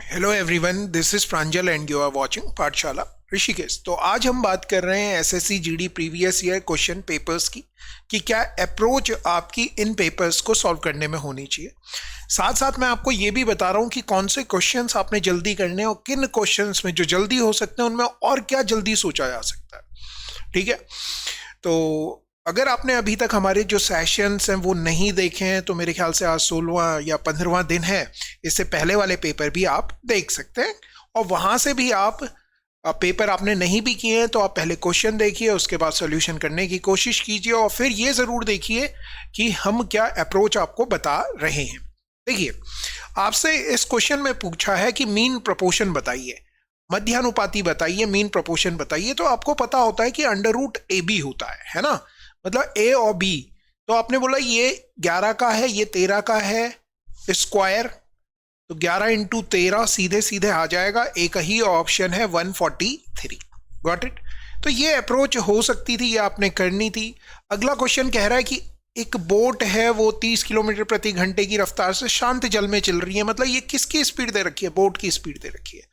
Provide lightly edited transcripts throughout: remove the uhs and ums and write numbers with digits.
Hello everyone, this is Pranjal and you are watching Pathshala Rishikesh. तो आज हम बात कर रहे हैं SSC GD previous year question papers की कि क्या अप्रोच आपकी इन पेपर्स को सॉल्व करने में होनी चाहिए। साथ साथ मैं आपको ये भी बता रहा हूँ कि कौन से क्वेश्चंस आपने जल्दी करने हैं और किन क्वेश्चंस में जो जल्दी हो सकते हैं उनमें और क्या जल्दी सोचा जा सकता है। ठीक है, तो अगर आपने अभी तक हमारे जो सेशंस हैं वो नहीं देखे हैं तो मेरे ख्याल से आज 16वां या 15वां दिन है। इससे पहले वाले पेपर भी आप देख सकते हैं और वहां से भी आप पेपर आपने नहीं भी किए हैं तो आप पहले क्वेश्चन देखिए, उसके बाद सॉल्यूशन करने की कोशिश कीजिए और फिर ये जरूर देखिए कि हम क्या अप्रोच आपको बता रहे हैं। देखिए, आपसे इस क्वेश्चन में पूछा है कि मीन प्रोपोर्शन बताइए, मध्यानुपाती बताइए, मीन प्रोपोर्शन बताइए। तो आपको पता होता है कि अंडर रूट ए बी होता है ना, मतलब ए और बी। तो आपने बोला ये 11 का है, ये 13 का है स्क्वायर, तो 11 इंटू 13 सीधे सीधे आ जाएगा। एक ही ऑप्शन है 143। Got it. तो ये अप्रोच हो सकती थी, ये आपने करनी थी। अगला क्वेश्चन कह रहा है कि एक बोट है वो 30 किलोमीटर प्रति घंटे की रफ्तार से शांत जल में चल रही है। मतलब ये किसकी स्पीड दे रखी है? बोट की स्पीड दे रखी है।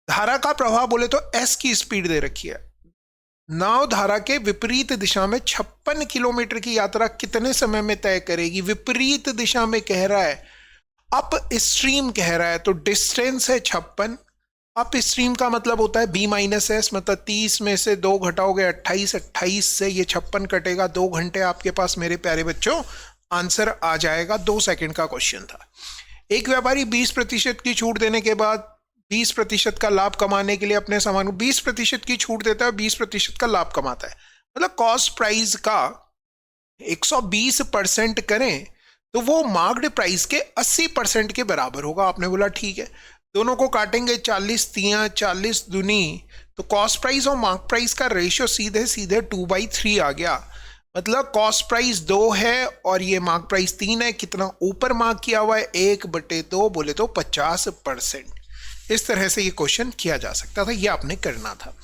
धारा का प्रवाह बोले तो एस की स्पीड दे रखी है। नाव धारा के विपरीत दिशा में 56 किलोमीटर की यात्रा कितने समय में तय करेगी? विपरीत दिशा में कह रहा है, अप स्ट्रीम कह रहा है, तो डिस्टेंस है 56। अप स्ट्रीम का मतलब होता है बी माइनस एस, मतलब 30 में से 2 घटाओगे 28, 28 से ये 56 कटेगा। 2 घंटे आपके पास मेरे प्यारे बच्चों आंसर आ जाएगा। 2 सेकंड का क्वेश्चन था। एक व्यापारी 20% की छूट देने के बाद 20% का लाभ कमाने के लिए अपने सामान को 20% की छूट देता है, 20% का लाभ कमाता है। मतलब कॉस्ट प्राइस का 120% करें तो वो मार्क्ड प्राइस के 80% के बराबर होगा। आपने बोला ठीक है, दोनों को काटेंगे 40 तियां 40 दूनी, तो कॉस्ट प्राइस और मार्क प्राइस का रेशियो सीधे सीधे 2/3 आ गया। मतलब कॉस्ट प्राइस 2 है और ये मार्क प्राइस 3 है। कितना ऊपर मार्क किया हुआ है? 1/2 बोले तो 50%। इस तरह से ये क्वेश्चन किया जा सकता था, ये आपने करना था।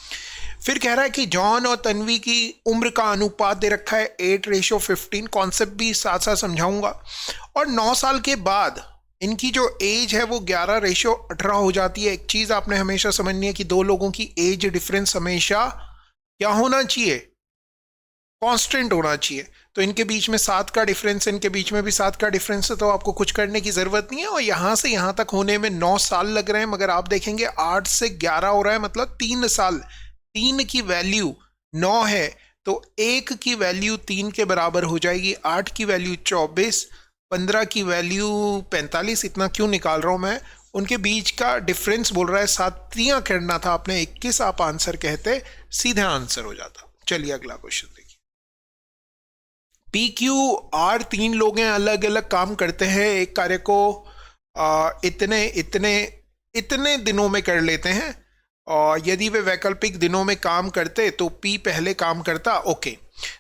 फिर कह रहा है कि जॉन और तन्वी की उम्र का अनुपात दे रखा है 8:15। कॉन्सेप्ट भी साथ साथ समझाऊंगा। और 9 साल के बाद इनकी जो एज है वो 11:18 हो जाती है। एक चीज आपने हमेशा समझनी है कि दो लोगों की एज डिफरेंस हमेशा क्या होना चाहिए? कांस्टेंट होना चाहिए। तो इनके बीच में 7 का डिफरेंस, इनके बीच में भी 7 का डिफरेंस है, तो आपको कुछ करने की जरूरत नहीं है। और यहां से यहां तक होने में 9 साल लग रहे हैं, मगर आप देखेंगे 8 से 11 हो रहा है, मतलब 3 साल। 3 की वैल्यू 9 है तो 1 की वैल्यू 3 के बराबर हो जाएगी। 8 की वैल्यू 24, 15 की वैल्यू 45। इतना क्यों निकाल रहा हूं मैं? उनके बीच का डिफरेंस बोल रहा है 7 3 करना था आपने 21, आप आंसर कहते सीधे आंसर हो जाता। चलिए अगला क्वेश्चन देखिए। पी क्यू आर 3 लोग हैं, अलग अलग काम करते हैं। एक कार्य को इतने इतने इतने दिनों में कर लेते हैं और यदि वे वैकल्पिक दिनों में काम करते तो पी पहले काम करता। ओके,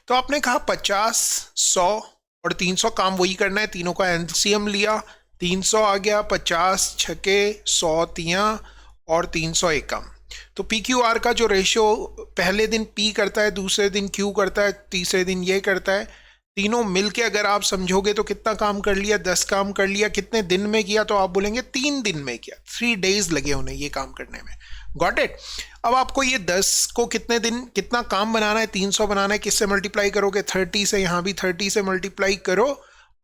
तो आपने कहा 50, 100 और 300 काम वही करना है। तीनों का एलसीएम लिया, 300 आ गया, 50 छके 100 तियां और 300 एकम। तो पी क्यू आर का जो रेशियो पहले दिन पी करता है, दूसरे दिन क्यू करता है, तीसरे दिन ये करता है। तीनों मिलके अगर आप समझोगे तो कितना काम कर लिया? 10 काम कर लिया। कितने दिन में किया? तो आप बोलेंगे 3 दिन में किया। 3 डेज लगे उन्हें ये काम करने में। Got it. अब आपको ये 10 को कितने दिन कितना काम बनाना है? 300 बनाना है। किससे मल्टीप्लाई करोगे? 30 से। यहां भी 30 से मल्टीप्लाई करो,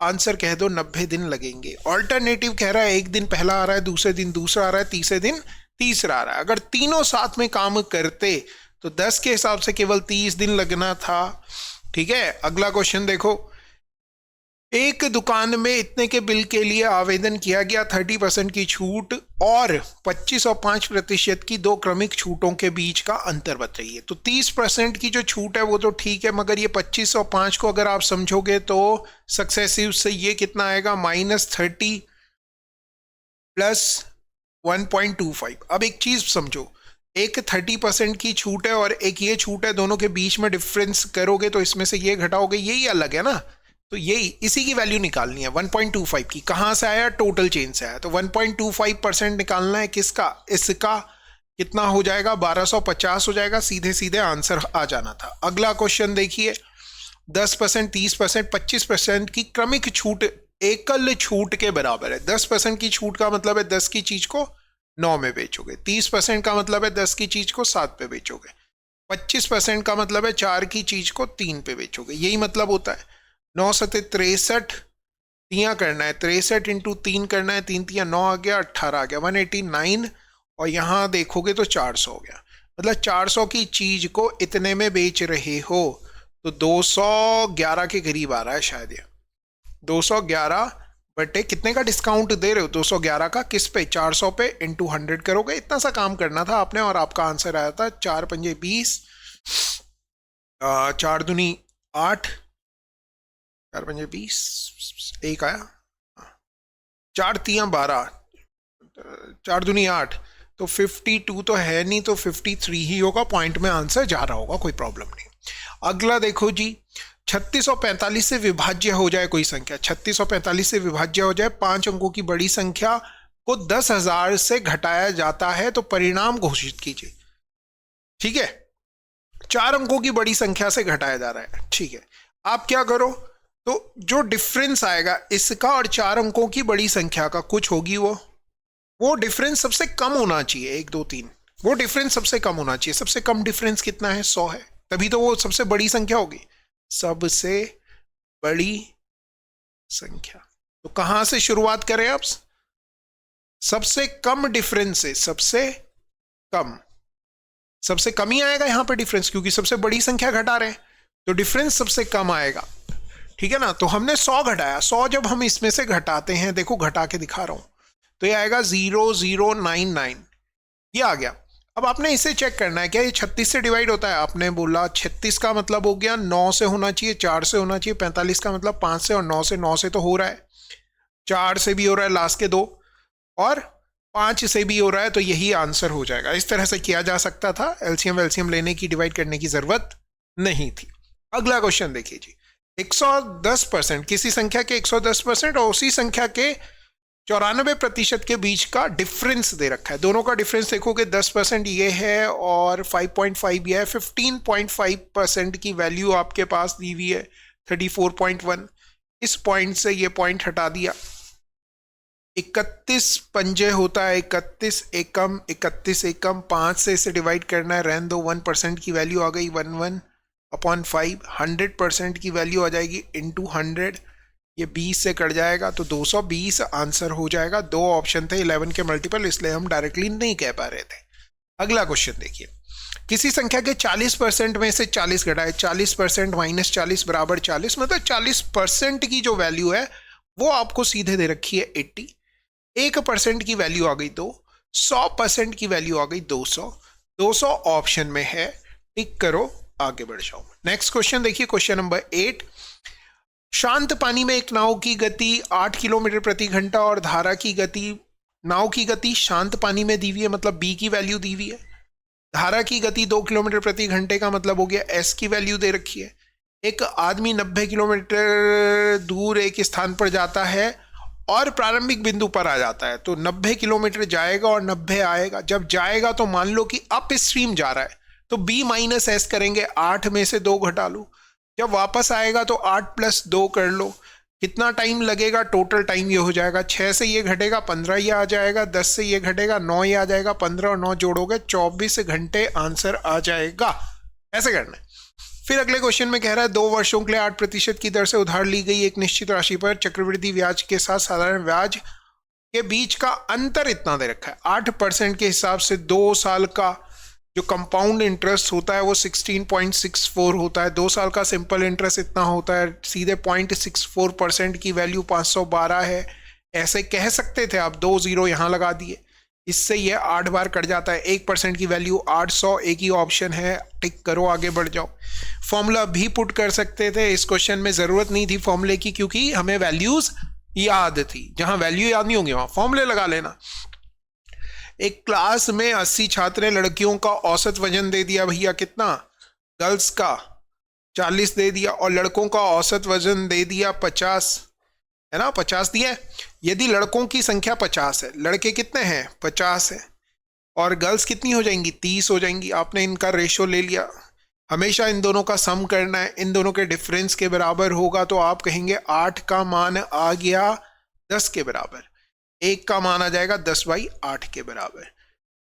आंसर कह दो 90 दिन लगेंगे। ऑल्टरनेटिव कह रहा है एक दिन पहला आ रहा है, दूसरे दिन दूसरा आ रहा है, तीसरे दिन तीसरा आ रहा है। अगर तीनों साथ में काम करते तो 10 के हिसाब से केवल 30 दिन लगना था। ठीक है, अगला क्वेश्चन देखो। एक दुकान में इतने के बिल के लिए आवेदन किया गया। 30% की छूट और 25 और 5% की 2 क्रमिक छूटों के बीच का अंतर बताइए। तो 30% की जो छूट है वो तो ठीक है, मगर ये 25 और 5 को अगर आप समझोगे तो सक्सेसिव से ये कितना आएगा? -30 प्लस 1.25। अब एक चीज समझो, एक 30% की छूट है और एक ये छूट है, दोनों के बीच में डिफरेंस करोगे तो इसमें से ये घटाओगे, यही अलग है ना। तो यही इसी की वैल्यू निकालनी है 1.25 की। कहां से आया? टोटल चेंज से आया। तो 1.25% निकालना है किसका? इसका। कितना हो जाएगा? 1250 हो जाएगा। सीधे सीधे आंसर आ जाना था। अगला क्वेश्चन देखिए। 10%, 30%, 25% की क्रमिक छूट एकल छूट के बराबर है। 10% की छूट का मतलब है 10 की चीज को 9 में बेचोगे। 30% का मतलब है 10 की चीज को 7 पे बेचोगे। 25% का मतलब है 4 की चीज को 3 पे बेचोगे। यही मतलब होता है। 9 सते 63 तियां करना है, 63 इंटू 3 करना है, 3 तियां 9 आ गया, 18 आ गया, 189। और यहां देखोगे तो 400 हो गया। मतलब 400 की चीज को इतने में बेच रहे हो तो 211 के करीब आ रहा है शायद ये। 211 बटे कितने का डिस्काउंट दे रहे हो? 211 का किस पे? 400 पे इंटू 100 करोगे। इतना सा काम करना था आपने और आपका आंसर आया था 4 पंजे 20, 4 दूनी 8, 4 पंजे 20, एक आया, 4 तियां 12, 4 दूनी 8, तो 52 तो है नहीं, तो 53 ही होगा। पॉइंट में आंसर जा रहा होगा, कोई प्रॉब्लम नहीं। अगला देखो जी, 3645 से विभाज्य हो जाए कोई संख्या, 3645 से विभाज्य हो जाए, 5 अंकों की बड़ी संख्या को 10,000 से घटाया जाता है तो परिणाम घोषित कीजिए। ठीक है, 4 अंकों की बड़ी संख्या से घटाया जा रहा है। ठीक है, आप क्या करो, तो जो डिफरेंस आएगा इसका और 4 अंकों की बड़ी संख्या का कुछ होगी, वो डिफरेंस सबसे कम होना चाहिए। 1 2 3, वो डिफरेंस सबसे कम होना चाहिए। सबसे कम डिफरेंस कितना है? 100 है, तभी तो वो सबसे बड़ी संख्या होगी। सबसे बड़ी संख्या, तो कहां से शुरुआत करें आप? सबसे कम डिफरेंस से, सबसे कम ही आएगा यहां पे डिफरेंस, क्योंकि सबसे बड़ी संख्या घटा रहे हैं तो डिफरेंस सबसे कम आएगा। ठीक है ना, तो हमने 100 घटाया। 100 जब हम इसमें से घटाते हैं, देखो घटा के दिखा रहा हूं, तो ये आएगा 0099, ये आ गया। अब आपने इसे चेक करना है, क्या ये 36 से डिवाइड होता है? आपने बोला 36 का मतलब हो गया 9 से होना चाहिए, 4 से होना चाहिए, 45 का मतलब 5 से, और 9 से तो हो रहा है, 4 से भी हो रहा है लास्ट के 2, और 5 से भी हो रहा है, तो यही आंसर हो जाएगा। इस तरह से किया जा सकता था, एलसीएम वेलसीएम लेने की, डिवाइड करने की जरूरत नहीं थी। अगला क्वेश्चन देखिए जी, 110%, किसी संख्या के 110% और उसी संख्या के 94% के बीच का डिफरेंस दे रखा है। दोनों का डिफरेंस देखोगे 10% ये है और 5.5 ये है। 15.5% की वैल्यू आपके पास दी हुई है 34.1। इस पॉइंट से ये पॉइंट हटा दिया। 31 पंजे होता है, 31 एकम, 31 एकम 5 से इसे डिवाइड करना है, रहने दो। 1% की वैल्यू आ गई 11/5। 100% की वैल्यू आ जाएगी इंटू 100, ये 20 से कट जाएगा तो 220 आंसर हो जाएगा। 2 ऑप्शन थे 11 के मल्टीपल, इसलिए हम डायरेक्टली नहीं कह पा रहे थे। अगला क्वेश्चन देखिए, किसी संख्या के 40% में से 40 घटाए, 40% माइनस 40 बराबर 40, मतलब 40% की जो वैल्यू है वो आपको सीधे दे रखी है 80। 1% की वैल्यू आ गई 2, 100% की वैल्यू आ गई 200। 200 ऑप्शन में है, टिक करो, आगे बढ़ जाओ। नेक्स्ट क्वेश्चन देखिए, क्वेश्चन नंबर 8। शांत पानी में एक नाव की गति 8 किलोमीटर प्रति घंटा और धारा की गति, नाव की गति शांत पानी में दी हुई है, मतलब बी की वैल्यू दी हुई है। धारा की गति 2 किलोमीटर प्रति घंटे का मतलब हो गया एस की वैल्यू दे रखी है। एक आदमी 90 किलोमीटर दूर एक स्थान पर जाता है और प्रारंभिक बिंदु पर आ जाता है, तो 90 किलोमीटर जाएगा और 90 आएगा। जब जाएगा तो मान लो कि अप स्ट्रीम जा रहा है, तो बी माइनस एस करेंगे, 8 में से 2 घटा लो। जब वापस आएगा तो 8 प्लस 2 कर लो, कितना टाइम लगेगा? टोटल टाइम ये हो जाएगा 6 से ये घटेगा 15 ये आ जाएगा, 10 से ये घटेगा 9 ये आ जाएगा, 15 और 9 जोड़ोगे 24 घंटे आंसर आ जाएगा। ऐसे करना है। फिर अगले क्वेश्चन में कह रहा है 2 वर्षों के लिए 8% की दर से उधार ली गई एक निश्चित राशि पर चक्रवृद्धि ब्याज के साथ साधारण ब्याज के बीच का अंतर इतना दे रखा है। 8% के हिसाब से 2 साल का जो कंपाउंड इंटरेस्ट होता है वो 16.64 होता है। 2 साल का सिंपल इंटरेस्ट इतना होता है। सीधे 0.64% की वैल्यू 512 है। ऐसे कह सकते थे आप, 2 0 यहां लगा दिए, इससे ये 8 बार कट जाता है। 1% की वैल्यू 800, एक ही ऑप्शन है, टिक करो, आगे बढ़ जाओ। फॉर्मूला भी पुट कर सकते थे, इस क्वेश्चन में जरूरत नहीं थी फॉर्मूले की, क्योंकि हमें वैल्यूज याद थी। जहां वैल्यू याद नहीं होंगी वहां फॉर्मूले लगा लेना। एक क्लास में 80 छात्र हैं, लड़कियों का औसत वजन दे दिया भैया कितना, गर्ल्स का 40 दे दिया और लड़कों का औसत वजन दे दिया 50, है ना, 50 दिया। यदि लड़कों की संख्या 50 है, लड़के कितने हैं 50 है, और गर्ल्स कितनी हो जाएंगी 30 हो जाएंगी। आपने इनका रेशो ले लिया। हमेशा इन दोनों का सम करना है, इन दोनों के डिफरेंस के बराबर होगा, तो आप कहेंगे 8 का मान आ गया 10 के बराबर। 1 का मान आ जाएगा 10/8 के बराबर।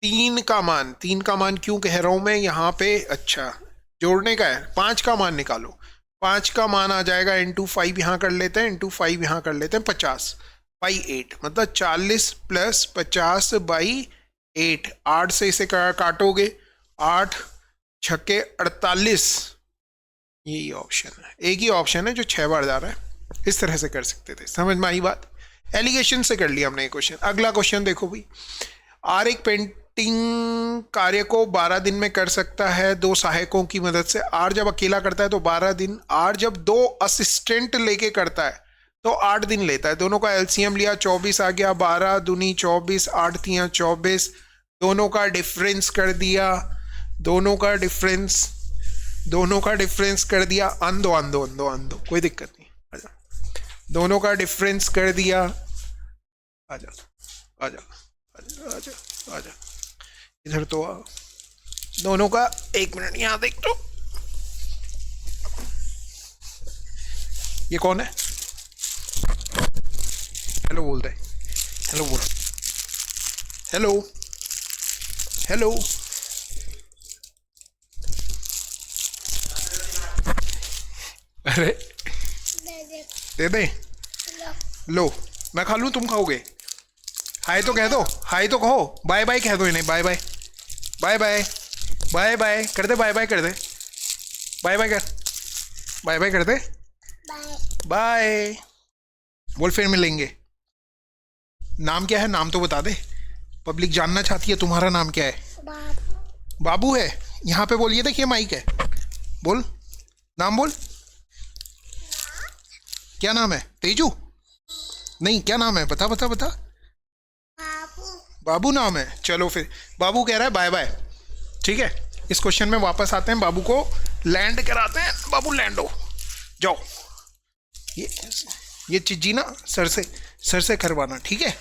3 का मान क्यों कह रहा हूं मैं यहाँ पे, अच्छा जोड़ने का है, 5 का मान निकालो। 5 का मान आ जाएगा इंटू 5 यहाँ कर लेते हैं, इंटू 5 यहाँ कर लेते हैं, 50/8 मतलब 40 प्लस 50/8। 8 से इसे काटोगे, 8 छक्के 48। यही ऑप्शन है, एक ही ऑप्शन है जो 6 बार जा रहा है। इस तरह से कर सकते थे, समझ में आई बात। एलिगेशन से कर लिया हमने ये क्वेश्चन। अगला क्वेश्चन देखो भाई, आर एक पेंटिंग कार्य को 12 दिन में कर सकता है 2 सहायकों की मदद से। आर जब अकेला करता है तो 12 दिन, आर जब 2 असिस्टेंट लेके करता है तो 8 दिन लेता है। दोनों का एलसीएम लिया, 24 आ गया, 12 दूनी 24, 8 तियां 24, दोनों का डिफरेंस कर दिया, दोनों का डिफरेंस कर दिया, अंदो कोई दिक्कत नहीं, आजा, दोनों का डिफरेंस कर दिया, आजा आजा आजा आजा आजा इधर तो आ, दोनों का 1 मिनट यहाँ देख तो, ये कौन है? हेलो बोल रहे, हेलो बोल, हेलो हेलो, अरे दे दे, लो मैं खा लूं, तुम खाओगे? हाय तो कह दो, हाय तो कहो, बाय बाय कह दो इन्हें, bye bye bye bye bye bye कर दे, बाय बाय कर दे, बाय बाय कर, बाय बाय कर दे, बाय बोल, फिर मिलेंगे। नाम क्या है, नाम तो बता दे, पब्लिक जानना चाहती है तुम्हारा नाम क्या है। बाबू है, यहाँ पे बोलिए, देखिए माइक है, बोल नाम बोल, क्या नाम है? तेजू नहीं, क्या नाम है, बता बता बता। बाबू नाम है, चलो फिर बाबू कह रहा है बाय बाय, ठीक है। इस क्वेश्चन में वापस आते हैं, बाबू को लैंड कराते हैं। बाबू लैंड हो जाओ, ये चीजी ना सर से करवाना, ठीक है।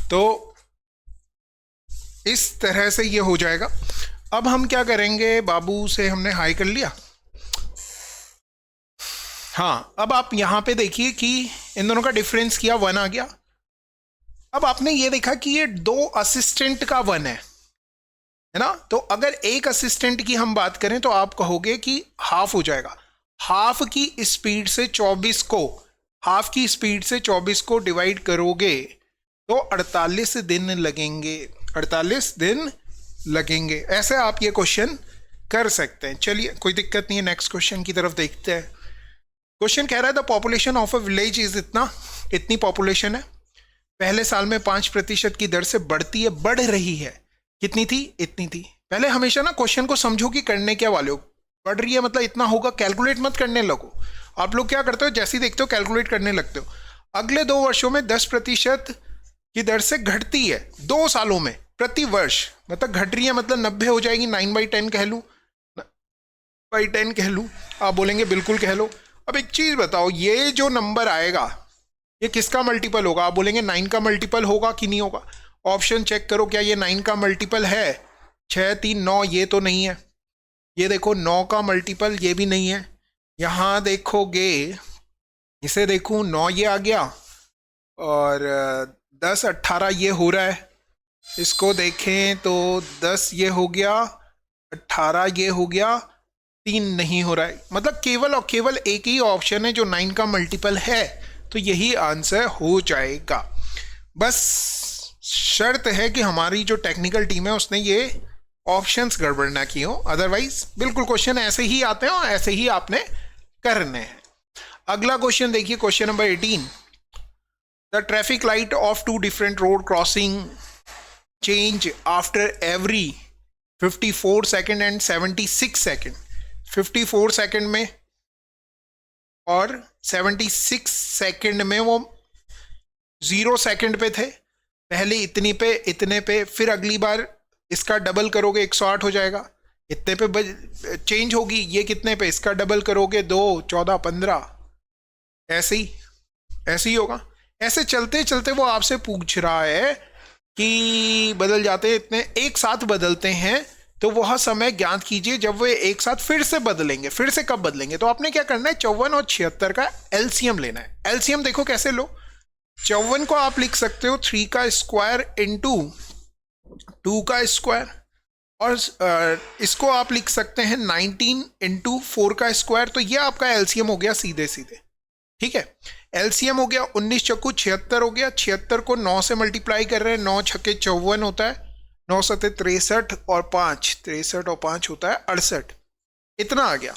तो इस तरह से ये हो जाएगा। अब हम क्या करेंगे, बाबू से हमने हाई कर लिया, हाँ। अब आप यहां पे देखिए कि इन दोनों का डिफरेंस किया, 1 आ गया। अब आपने ये देखा कि ये 2 असिस्टेंट का 1 है ना। तो अगर एक असिस्टेंट की हम बात करें तो आप कहोगे कि हाफ हो जाएगा। हाफ की स्पीड से 24 को डिवाइड करोगे तो 48 दिन लगेंगे, 48 दिन लगेंगे। ऐसे आप ये क्वेश्चन कर सकते हैं। चलिए कोई दिक्कत नहीं है, नेक्स्ट क्वेश्चन की तरफ देखते हैं। क्वेश्चन कह रहा है the population of a village is इतनी पॉपुलेशन है, पहले साल में 5% की दर से बढ़ रही है। कितनी थी? इतनी थी। पहले हमेशा ना क्वेश्चन को समझो कि करने क्या वाले हो। बढ़ रही है मतलब इतना होगा, कैलकुलेट मत करने लगो। आप लोग क्या करते हो, जैसे ही देखते हो कैलकुलेट करने लगते हो। अगले 2 वर्षों में 10% की दर से घटती है 2 सालों में प्रति वर्ष, मतलब घट रही है मतलब 90 हो जाएगी। 9/10 कह लूँ, 9/10 कह लूँ, आप बोलेंगे बिल्कुल कह लो। अब एक चीज बताओ, ये जो नंबर आएगा ये किसका मल्टीपल होगा? आप बोलेंगे 9 का मल्टीपल होगा कि नहीं होगा। ऑप्शन चेक करो, क्या ये 9 का मल्टीपल है? 6 3 9, ये तो नहीं है। ये देखो 9 का मल्टीपल, ये भी नहीं है। यहाँ देखोगे, इसे देखूं, 9 ये आ गया और 10 18 ये हो रहा है। इसको देखें तो 10 ये हो गया, 18 ये हो गया, 3 नहीं हो रहा है। मतलब केवल और केवल एक ही ऑप्शन है जो 9 का मल्टीपल है, तो यही आंसर हो जाएगा। बस शर्त है कि हमारी जो टेक्निकल टीम है उसने ये ऑप्शंस गड़बड़ ना की हो, अदरवाइज बिल्कुल क्वेश्चन ऐसे ही आते हैं और ऐसे ही आपने करने हैं। अगला क्वेश्चन देखिए, question number 18। The traffic light of 2 different road crossing change after every 54 second and 76 second. 54 second में और 76 सेकेंड में वो 0 सेकेंड पे थे। पहले इतने पे, फिर अगली बार इसका डबल करोगे 108 हो जाएगा। इतने पे चेंज होगी, ये कितने पे, इसका डबल करोगे 2 14 15, ऐसे ही होगा। ऐसे चलते चलते वो आपसे पूछ रहा है कि बदल जाते हैं इतने, एक साथ बदलते हैं तो वह समय ज्ञात कीजिए जब वे एक साथ फिर से बदलेंगे। फिर से कब बदलेंगे? तो आपने क्या करना है, 54 और 76 का एलसीएम लेना है। एलसीएम देखो कैसे लो, 54 को आप लिख सकते हो 3 का स्क्वायर इंटू 2 का स्क्वायर, और इसको आप लिख सकते हैं 19 इंटू 4 का स्क्वायर। तो ये आपका एलसीएम हो गया सीधे सीधे, ठीक है। एलसीएम हो गया 19 चक्कू 76 हो गया। 76 को 9 से मल्टीप्लाई कर रहे हैं, 9 छक्के 54 होता है, 9 सत्ते 63 और 5 63 और 5 होता है 68। इतना आ गया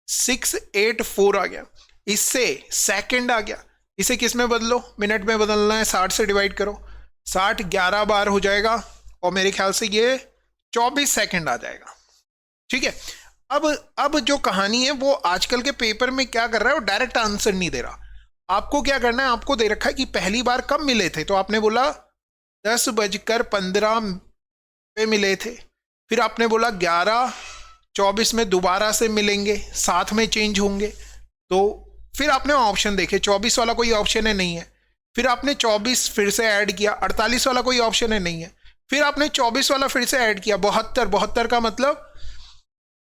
684 आ गया। इससे सेकंड आ गया, इसे किस में बदलो, मिनट में बदलना है, 60 से डिवाइड करो, 60 11 बार हो जाएगा और मेरे ख्याल से ये 24 सेकंड आ जाएगा, ठीक है। अब जो कहानी है वो आजकल के पेपर में क्या कर रहा है, वो डायरेक्ट आंसर नहीं दे रहा। आपको क्या करना है, आपको दे रखा है कि पहली बार कब मिले थे, तो आपने बोला 10:15 पे मिले थे, फिर आपने बोला 11:24 में दोबारा से मिलेंगे, साथ में चेंज होंगे, तो फिर आपने ऑप्शन देखे, 24 वाला कोई ऑप्शन है नहीं है, फिर आपने 24 फिर से ऐड किया, 48 वाला कोई ऑप्शन है नहीं है, फिर आपने 24 वाला फिर से ऐड किया, 72 का मतलब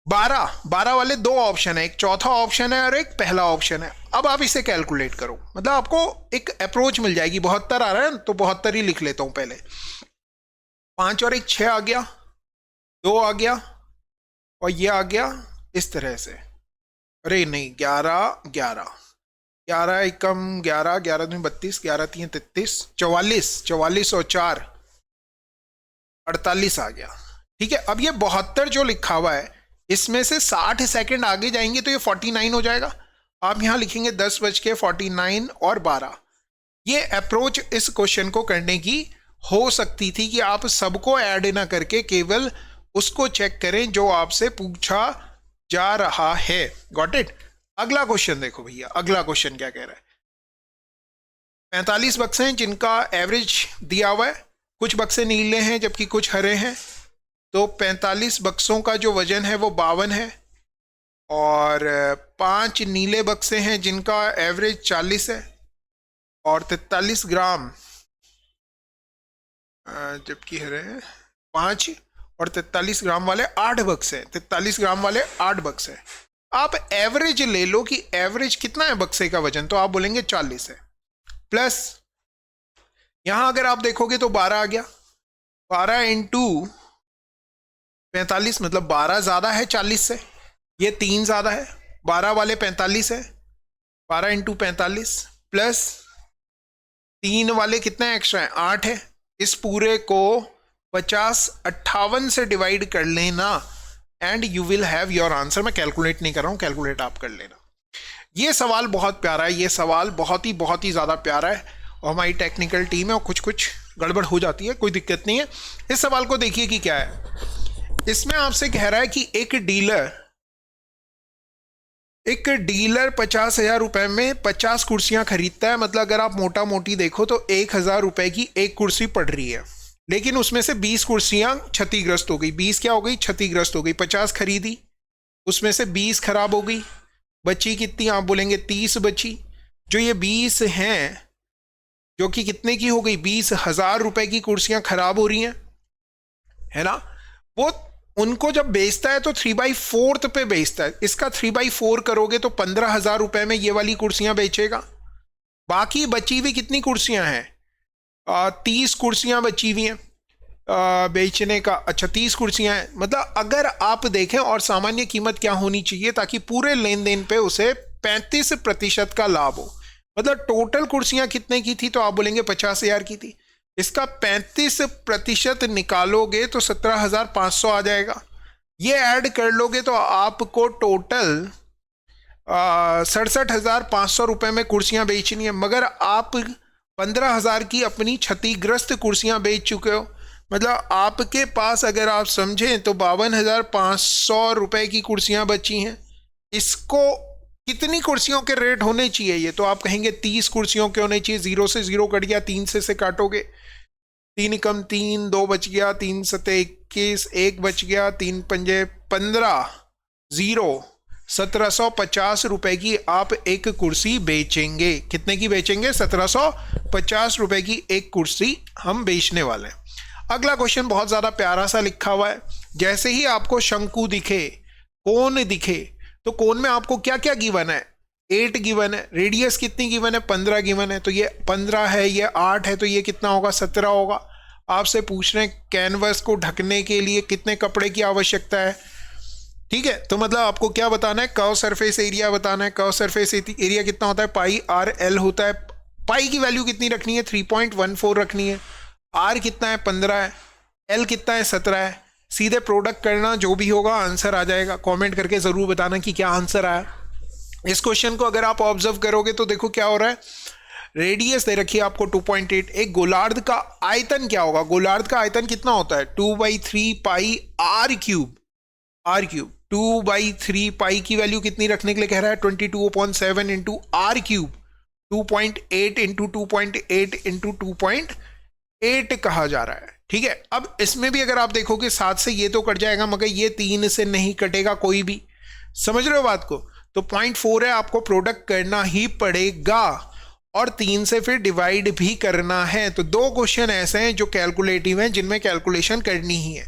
12 वाले दो ऑप्शन है, एक चौथा ऑप्शन है और एक पहला ऑप्शन है। अब आप इसे कैलकुलेट करो, मतलब आपको एक अप्रोच मिल जाएगी। 72 आ रहा है तो 72 ही लिख लेता हूं पहले, 5 और 1 6 आ गया, 2 आ गया और ये आ गया इस तरह से। अरे नहीं, 11 एकम 11, 11 दूनी 32, 11 3 33, 44 और 4 48 आ गया, ठीक है। अब ये 72 जो लिखा हुआ है, इसमें से 60 सेकंड आगे जाएंगे तो ये 49 हो जाएगा। आप यहां लिखेंगे 10:49 और 12। ये अप्रोच इस क्वेश्चन को करने की हो सकती थी कि आप सबको ऐड ना करके केवल उसको चेक करें जो आपसे पूछा जा रहा है। Got it. अगला क्वेश्चन देखो भैया, अगला क्वेश्चन क्या कह रहा है। 45 बक्से हैं जिनका एवरेज दिया हुआ है, कुछ बक्से नीले हैं जबकि कुछ हरे हैं, तो 45 बक्सों का जो वजन है वो 52 है, और 5 नीले बक्से हैं जिनका एवरेज 40 है, और 43 ग्राम जबकि हरे हैं 5, और 43 ग्राम वाले 8 बक्से हैं, 43 ग्राम वाले 8 बक्से हैं। आप एवरेज ले लो कि एवरेज कितना है बक्से का वजन, तो आप बोलेंगे 40 है, प्लस यहां अगर आप देखोगे तो 12 आ गया, 12 इंटू 45 मतलब 12 ज्यादा है 40 से, ये 3 ज्यादा है, 12 वाले 45 है, 12 इंटू 45 प्लस 3 वाले कितने एक्स्ट्रा है 8 है। इस पूरे को 50-58 से डिवाइड कर लेना and you will have your answer. मैं कैलकुलेट नहीं कर रहा हूं, कैलकुलेट आप कर लेना। ये सवाल बहुत प्यारा है, ये सवाल बहुत ही ज्यादा प्यारा है, और हमारी टेक्निकल टीम है और कुछ गड़बड़ हो जाती है, कोई दिक्कत नहीं है। इस सवाल को देखिए कि क्या है। इसमें आपसे कह रहा है कि एक डीलर 50,000 रुपए में 50 कुर्सियां खरीदता है, मतलब अगर आप मोटा मोटी देखो तो 1,000 रुपए की एक कुर्सी पड़ रही है, लेकिन उसमें से 20 कुर्सियां क्षतिग्रस्त हो गई। 20 क्या हो गई, क्षतिग्रस्त हो गई। 50 खरीदी, उसमें से 20 खराब हो गई, बची कितनी, आप बोलेंगे 30 बची। जो ये 20 हैं, जो कि कितने की हो गई, 20,000 रुपए की कुर्सियां खराब हो रही हैं, है ना। वो उनको जब बेचता है तो 3/4 पे बेचता है। इसका 3/4 करोगे तो 15,000 रुपए में ये वाली कुर्सियां बेचेगा। बाकी बची हुई कितनी कुर्सियां हैं, 30 कुर्सियां बची हुई हैं बेचने का। अच्छा 30 कुर्सियां हैं, मतलब अगर आप देखें, और सामान्य कीमत क्या होनी चाहिए ताकि पूरे लेन देन पे उसे 35% का लाभ हो। मतलब टोटल कुर्सियां कितने की थी, तो आप बोलेंगे 50,000 की थी। इसका 35% निकालोगे तो 17,500 आ जाएगा। ये ऐड कर लोगे तो आपको टोटल 67,500 रुपए में कुर्सियां बेचनी है, मगर आप 15,000 की अपनी क्षतिग्रस्त कुर्सियां बेच चुके हो। मतलब आपके पास अगर आप समझें तो 52,500 रुपए की कुर्सियां बची हैं। इसको कितनी कुर्सियों के रेट होने चाहिए, ये तो आप कहेंगे 30 कुर्सियों के होने चाहिए। 0 से 0 कट गया, 3 से काटोगे, 3 कम 3, 2 बच गया, 3 सते 21, 1 बच गया, 3 पंजे 15, 0, 1750 रुपए की आप एक कुर्सी बेचेंगे। कितने की बेचेंगे, 1750 रुपए की एक कुर्सी हम बेचने वाले हैं। अगला क्वेश्चन बहुत ज्यादा प्यारा सा लिखा हुआ है। जैसे ही आपको शंकु दिखे, कोन दिखे, तो कोन में आपको क्या क्या गिवन है, 8 गिवन है, रेडियस कितनी गिवन है 15 गिवन है, तो ये 15 है, ये 8 है, तो ये कितना होगा 17 होगा। आपसे पूछ रहे हैं कैनवस को ढकने के लिए कितने कपड़े की आवश्यकता है, ठीक है। तो मतलब आपको क्या बताना है, कर्व सरफेस एरिया बताना है। कर्व सरफेस एरिया कितना होता है, पाई आर एल होता है। पाई की वैल्यू कितनी रखनी है 3.14 रखनी है। आर कितना है 15 है, एल कितना है 17 है। सीधे प्रोडक्ट करना, जो भी होगा आंसर आ जाएगा। कमेंट करके ज़रूर बताना कि क्या आंसर आया। इस क्वेश्चन को अगर आप ऑब्जर्व करोगे तो देखो क्या हो रहा है, रेडियस दे रखी है आपको 2.8। एक गोलार्ध का आयतन क्या होगा, गोलार्ध का आयतन कितना होता है 2/3 पाई आर क्यूब। 2/3 पाई की वैल्यू कितनी रखने के लिए कह रहा है 22/7 into R cube. 2.8 into 2.8 into 2.8 कहा जा रहा है, ठीक है। अब इसमें भी अगर आप देखोगे 7 से ये तो कट जाएगा, मगर ये 3 से नहीं कटेगा कोई भी। समझ रहे हो बात को। तो 0.4 है, आपको प्रोडक्ट करना ही पड़ेगा और 3 से फिर डिवाइड भी करना है। तो 2 क्वेश्चन ऐसे हैं जो कैलकुलेटिव हैं, जिनमें कैलकुलेशन करनी ही है।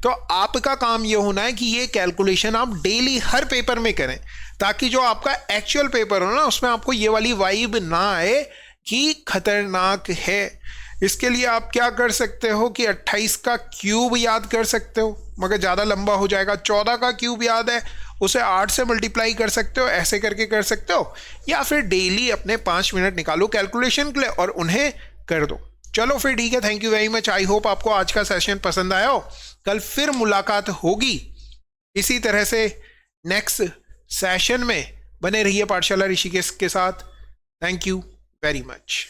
तो आपका काम ये होना है कि ये कैलकुलेशन आप डेली हर पेपर में करें, ताकि जो आपका एक्चुअल पेपर हो ना, उसमें आपको ये वाली वाइब ना आए कि खतरनाक है। इसके लिए आप क्या कर सकते हो कि 28 का क्यूब याद कर सकते हो, मगर ज़्यादा लंबा हो जाएगा। 14 का क्यूब याद है, उसे 8 से मल्टीप्लाई कर सकते हो, ऐसे करके कर सकते हो। या फिर डेली अपने 5 मिनट निकालो कैलकुलेशन के लिए और उन्हें कर दो। चलो फिर ठीक है, thank you very much. I hope आपको आज का सेशन पसंद आया हो। कल फिर मुलाकात होगी इसी तरह से नेक्स्ट सेशन में। बने रहिए पाठशाला ऋषिकेश के साथ। Thank you very much.